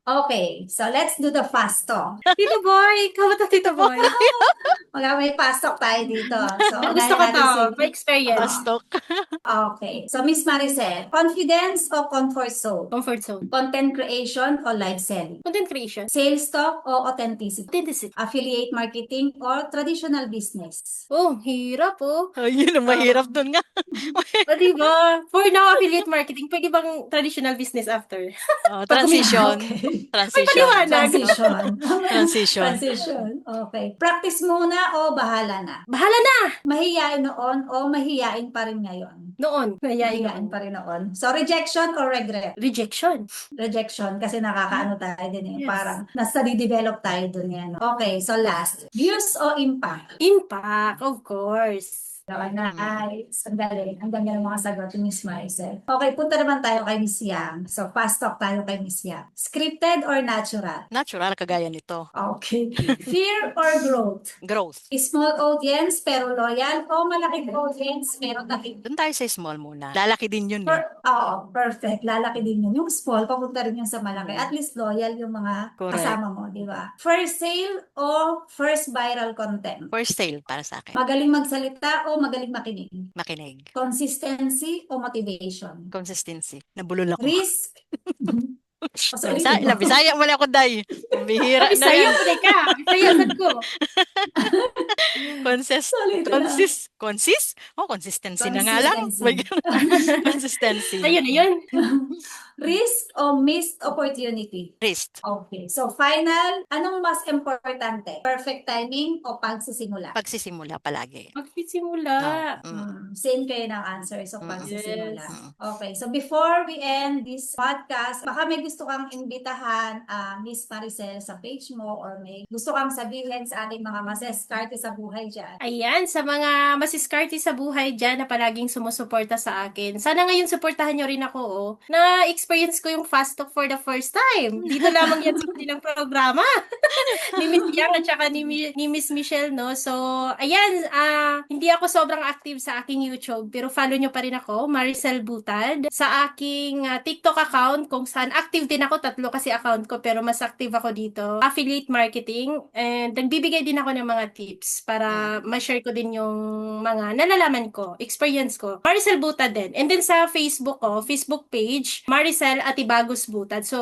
Okay, so let's do the fast talk. Tito Boy, ikaw ba to, Tito Boy? May fast talk tayo dito. So, Gusto unahin ko natin to, si... pa-experience. Oh, Pastok. okay. So, Miss Maricel, confidence o comfort zone? Comfort zone. Content creation o live selling? Content creation. Sales talk o authenticity? Authenticity. Affiliate marketing or traditional business? Oh, hirap oh. Ayun ang mahirap Um, dun nga. O, diba? For now, affiliate marketing, pwede bang traditional business after? Pag Transition. okay. May Transition. paliwanag. Transition. Transition. Transition. Okay. Practice muna o bahala na? Bahala na! Mahiyain noon o mahiyain pa rin ngayon? Noon. Mayayain Mahiyain noon. pa rin noon. So, rejection or regret? Rejection. Rejection kasi nakakaano tayo din eh. Yes. Parang nasa-develop tayo dun yan. Okay, so last. Views o impact? Impact, of course. Nice. Ang galing. Ang galing ng mga sagot ni Miss Maricel. Okay, punta naman tayo kay Miss Yang. So, fast talk tayo kay Miss Yang. Scripted or natural? Natural kagaya nito. Okay. Fear or growth? Growth. Small audience pero loyal o malaking audience pero takip? Doon tayo sa small muna. Lalaki din yun eh. Oo, perfect. Lalaki din yun. Yung small, papunta rin yun sa malaki. At least loyal yung mga Correct. kasama mo, di ba? First sale o first viral content? First sale para sa akin. Magaling magsalita o magaling makinig? Makinig. Consistency o motivation? Consistency. Nabulol ako. Risk? Sorry, diba? Bisaya mo lang ako, Day. Bihira na Bisaya yan. ko ka. Bisaya sad ko. Consistency na nga lang. Consistency. Ayun, ayun. Risk o missed opportunity? Risk. Okay. So, final, anong mas importante? Perfect timing o pagsisimula? Pagsisimula palagi. Magsisimula. Same kayo ng answer. So, Mm. pagsisimula. Yes. Okay. So, before we end this podcast, baka may gusto kang imbitahan, Miss Maricel, sa page mo or may gusto kang sabihin sa ating mga maseskarte sa buhay dyan. Ayan, sa mga masiskarte sa buhay dyan na palaging sumusuporta sa akin. Sana ngayon suportahan nyo rin ako, oh. Na-experience ko yung Fast Talk for the first time. Dito lamang yan sa kanilang programa. Ni Miss Yang at saka ni Miss Michelle, no? So, ayan, hindi ako sobrang active sa aking YouTube, pero follow nyo pa rin ako, Maricel Butad. Sa aking TikTok account, kung saan active din ako, 3 kasi account ko, pero mas active ako dito. Affiliate marketing, and nagbibigay din ako ng mga tips para ma-share ko din yung mga nalalaman ko, experience ko. Maricel Butad din. And then sa Facebook ko, Facebook page, Maricel Atibagos Butad. So,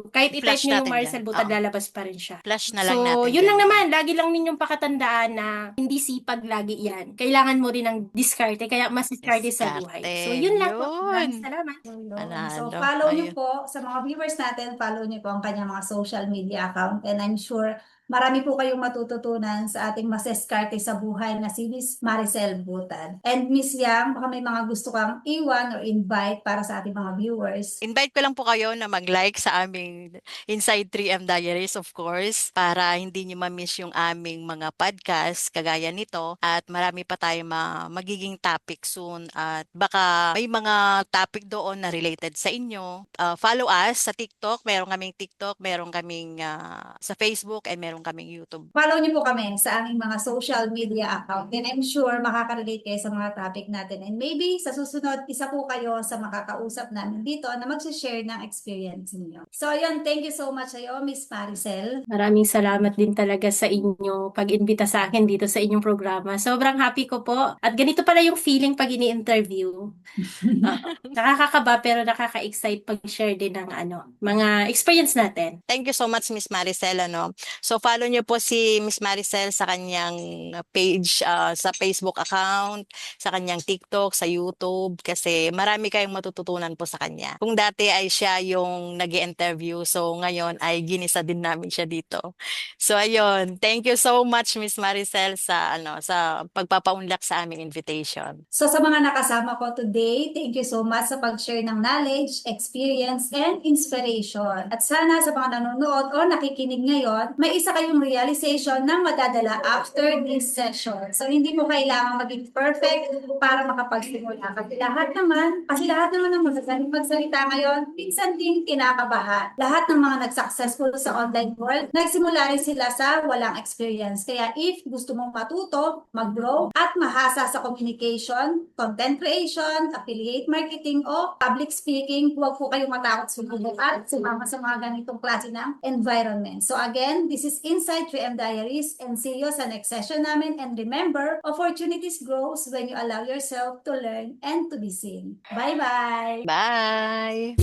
kahit i-type Flash nyo yung natin Maricel dyan. Butad, Oo. lalabas pa rin siya. Flash na lang So, natin. yun yan. lang naman. Lagi lang ninyong pakatandaan na hindi sipag lagi yan. Kailangan mo rin ng diskarte, kaya mas diskarte sa buhay. Diskarte. So, yun lang po. Yun. Maraming salamat. So, Panalo. follow niyo Ayun. po, sa mga viewers natin, follow niyo po ang kanyang mga social media account. And I'm sure marami po kayong matututunan sa ating maseskarte sa buhay na si Miss Maricel Butad. And Miss Yang, baka may mga gusto kang iwan or invite para sa ating mga viewers. Invite ko lang po kayo na mag-like sa aming Inside 3M Diaries, of course, para hindi nyo ma-miss yung aming mga podcast kagaya nito. At marami pa tayong magiging topic soon. At baka may mga topic doon na related sa inyo. Follow us sa TikTok. Meron kaming TikTok, meron kaming sa Facebook, and meron kaming YouTube. Follow niyo po kami sa aming mga social media account. And I'm sure makaka-relate kayo sa mga topic natin. And maybe sa susunod, isa po kayo sa makakausap namin dito na mag-share ng experience niyo. So yun, thank you so much sa iyo, Miss Maricel. Maraming salamat din talaga sa inyong pag-imbita sa akin dito sa inyong programa. Sobrang happy ko po. At ganito pala yung feeling pag ini-interview. Nakakakaba pero nakaka-excite pag-share din ng mga experience natin. Thank you so much, Miss Maricel. So, follow niyo po si Miss Maricel sa kanyang page, sa Facebook account, sa kanyang TikTok, sa YouTube, kasi marami kayong matututunan po sa kanya. Kung dati ay siya yung nag-i-interview, so ngayon ay ginisa din namin siya dito. So, ayun. Thank you so much, Miss Maricel, sa pagpapaunlak sa aming invitation. So sa mga nakasama ko today, thank you so much sa pag-share ng knowledge, experience, and inspiration. At sana sa mga nanonood o nakikinig ngayon, may isa kayong realization na madadala after this session. So, hindi mo kailangan maging perfect para makapagsimula. Kasi lahat naman ng magsalita ngayon, minsan din kinakabahan. Lahat ng mga nag-successful sa online world, nagsimula rin sila sa walang experience. Kaya if gusto mong matuto, mag-grow, at mahasa sa communication, content creation, affiliate marketing, o public speaking, huwag po kayong matakot sumubok at sumama sa mga ganitong klase ng environment. So again, this is Inside 3M Diaries, and see you sa next session namin. And remember, opportunities grows when you allow yourself to learn and to be seen. Bye-bye! Bye!